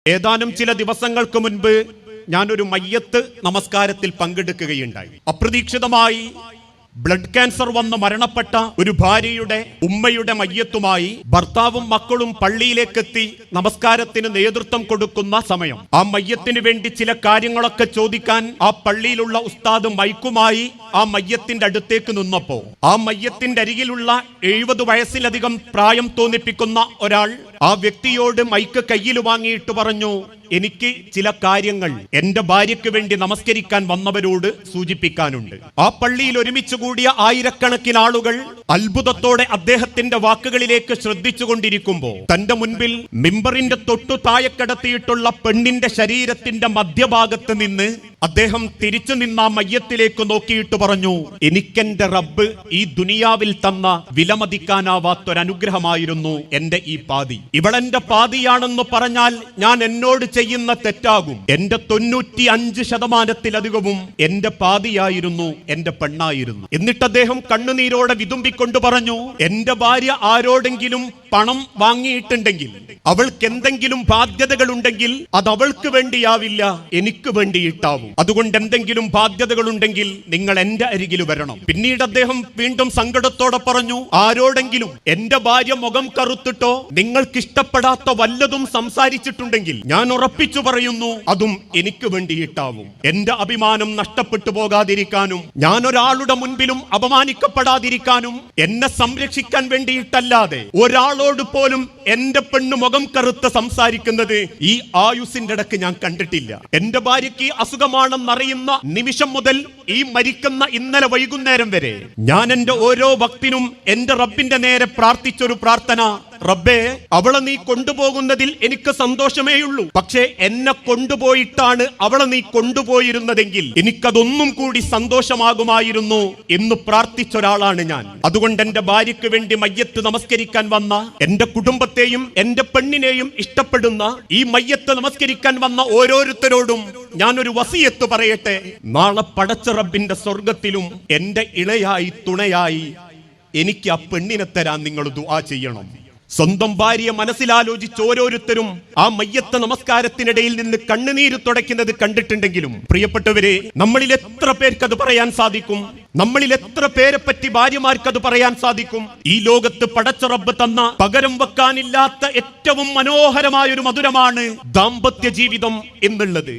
ഏതാനും ചില ദിവസങ്ങൾക്ക് മുൻപ് ഞാനൊരു മയ്യത്ത് നമസ്കാരത്തിൽ പങ്കെടുക്കുകയുണ്ടായി. അപ്രതീക്ഷിതമായി ബ്ലഡ് ക്യാൻസർ വന്ന് മരണപ്പെട്ട ഒരു ഭാര്യയുടെ ഉമ്മയുടെ മയ്യത്തുമായി ഭർത്താവും മക്കളും പള്ളിയിലേക്കെത്തി നമസ്കാരത്തിന് നേതൃത്വം കൊടുക്കുന്ന സമയം ആ മയ്യത്തിന് വേണ്ടി ചില കാര്യങ്ങളൊക്കെ ചോദിക്കാൻ ആ പള്ളിയിലുള്ള ഉസ്താദ് മൈക്കുമായി ആ മയ്യത്തിന്റെ അടുത്തേക്ക് നിന്നപ്പോ ആ മയ്യത്തിന്റെ അരികിലുള്ള 70 വയസ്സിലധികം പ്രായം തോന്നിപ്പിക്കുന്ന ഒരാൾ ആ വ്യക്തിയോട് മൈക്ക് കയ്യിൽ വാങ്ങിയിട്ട് പറഞ്ഞു, എനിക്ക് ചില കാര്യങ്ങൾ എന്റെ ഭാര്യയ്ക്ക് വേണ്ടി നമസ്കരിക്കാൻ വന്നവരോട് സൂചിപ്പിക്കാനുണ്ട്. ആ പള്ളിയിൽ ഒരുമിച്ച് കൂടിയ ആയിരക്കണക്കിന് ആളുകൾ അത്ഭുതത്തോടെ അദ്ദേഹത്തിന്റെ വാക്കുകളിലേക്ക് ശ്രദ്ധിച്ചുകൊണ്ടിരിക്കുമ്പോൾ തന്റെ മുൻപിൽ മിമ്പറിന്റെ തൊട്ടു താഴെ കിടത്തിയിട്ടുള്ള പെണ്ണിന്റെ ശരീരത്തിന്റെ മധ്യഭാഗത്ത് നിന്ന് അദ്ദേഹം തിരിച്ചു നിന്ന മയ്യത്തിലേക്ക് നോക്കിയിട്ട് പറഞ്ഞു, എനിക്കെന്റെ റബ്ബ് ഈ ദുനിയാവിൽ തന്ന വിലമതിക്കാനാവാത്തൊരനുഗ്രഹമായിരുന്നു എന്റെ ഈ പാതി. ഇവളെന്റെ പാതിയാണെന്ന് പറഞ്ഞാൽ ഞാൻ എന്നോട് ചെയ്യുന്ന തെറ്റാകും. എന്റെ 95% എന്റെ പാതിയായിരുന്നു, എന്റെ പെണ്ണായിരുന്നു. എന്നിട്ട് അദ്ദേഹം കണ്ണുനീരോടെ വിതുമ്പിക്കൊണ്ട് പറഞ്ഞു, എന്റെ ഭാര്യ ആരോടെങ്കിലും പണം വാങ്ങിയിട്ടുണ്ടെങ്കിൽ, അവൾക്ക് എന്തെങ്കിലും ബാധ്യതകൾ ഉണ്ടെങ്കിൽ അത് അവൾക്ക് വേണ്ടിയാവില്ല, എനിക്ക് വേണ്ടിയിട്ടാവും. അതുകൊണ്ട് എന്തെങ്കിലും ബാധ്യതകൾ ഉണ്ടെങ്കിൽ നിങ്ങൾ എന്റെ അരികിൽ വരണം. പിന്നീട് അദ്ദേഹം വീണ്ടും സങ്കടത്തോടെ പറഞ്ഞു, ആരോടെങ്കിലും എന്റെ ഭാര്യ മുഖം കറുത്തിട്ടോ നിങ്ങൾക്ക് ഇഷ്ടപ്പെടാത്ത വല്ലതും സംസാരിച്ചിട്ടുണ്ടെങ്കിൽ ഞാൻ ഉറപ്പിച്ചു പറയുന്നു അതും എനിക്ക് വേണ്ടിയിട്ടാവും. എന്റെ അഭിമാനം നഷ്ടപ്പെട്ടു പോകാതിരിക്കാനും ഞാൻ ഒരാളുടെ മുൻപിലും അപമാനിക്കപ്പെടാതിരിക്കാനും എന്നെ സംരക്ഷിക്കാൻ വേണ്ടിയിട്ടല്ലാതെ ഒരാളോട് പോലും എന്റെ പെണ്ണ് മുഖം കറുത്ത് സംസാരിക്കുന്നത് ഈ ആയുസിന്റെ ഇടക്ക് ഞാൻ കണ്ടിട്ടില്ല. എന്റെ ഭാര്യയ്ക്ക് അസുഖമാണെന്നറിയുന്ന നിമിഷം മുതൽ ഈ മരിക്കുന്ന ഇന്നലെ വൈകുന്നേരം വരെ ഞാൻ എന്റെ ഓരോ ഭക്തിനും എന്റെ റബ്ബിന്റെ നേരെ പ്രാർത്ഥിച്ചൊരു പ്രാർത്ഥന, റബ്ബേ, അവളെ നീ കൊണ്ടുപോകുന്നതിൽ എനിക്ക് സന്തോഷമേയുള്ളൂ. പക്ഷേ എന്നെ കൊണ്ടുപോയിട്ടാണ് അവളെ നീ കൊണ്ടുപോയിരുന്നതെങ്കിൽ എനിക്കതൊന്നും കൂടി സന്തോഷമാകുമായിരുന്നു എന്ന് പ്രാർത്ഥിച്ച ഒരാളാണ് ഞാൻ. അതുകൊണ്ട് എന്റെ ഭാര്യയ്ക്ക് വേണ്ടി മയ്യത്ത് നമസ്കരിക്കാൻ വന്ന എന്റെ കുടുംബത്തെയും എന്റെ പെണ്ണിനെയും ഇഷ്ടപ്പെടുന്ന ഈ മയ്യത്ത് നമസ്കരിക്കാൻ വന്ന ഓരോരുത്തരോടും ഞാനൊരു വസിയത്ത് പറയട്ടെ. നാളെ പടച്ച റബ്ബിന്റെ സ്വർഗത്തിലും എന്റെ ഇളയായി തുണയായി എനിക്ക് ആ പെണ്ണിനെ തരാൻ നിങ്ങൾ ദുആ ചെയ്യണം. സ്വന്തം ഭാര്യയെ മനസ്സിലാലോചിച്ച് ഓരോരുത്തരും ആ മയ്യത്ത് നമസ്കാരത്തിനിടയിൽ നിന്ന് കണ്ണുനീര് തുടയ്ക്കുന്നത് കണ്ടിട്ടുണ്ടെങ്കിലും പ്രിയപ്പെട്ടവരെ, നമ്മളിൽ എത്ര പേർക്ക് അത് പറയാൻ സാധിക്കും? നമ്മളിൽ എത്ര പേരെ പറ്റി ഭാര്യമാർക്ക് അത് പറയാൻ സാധിക്കും? ഈ ലോകത്ത് പടച്ച റബ്ബ് തന്ന പകരം വെക്കാനില്ലാത്ത ഏറ്റവും മനോഹരമായ ഒരു മധുരമാണ് ദാമ്പത്യ ജീവിതം എന്നുള്ളത്.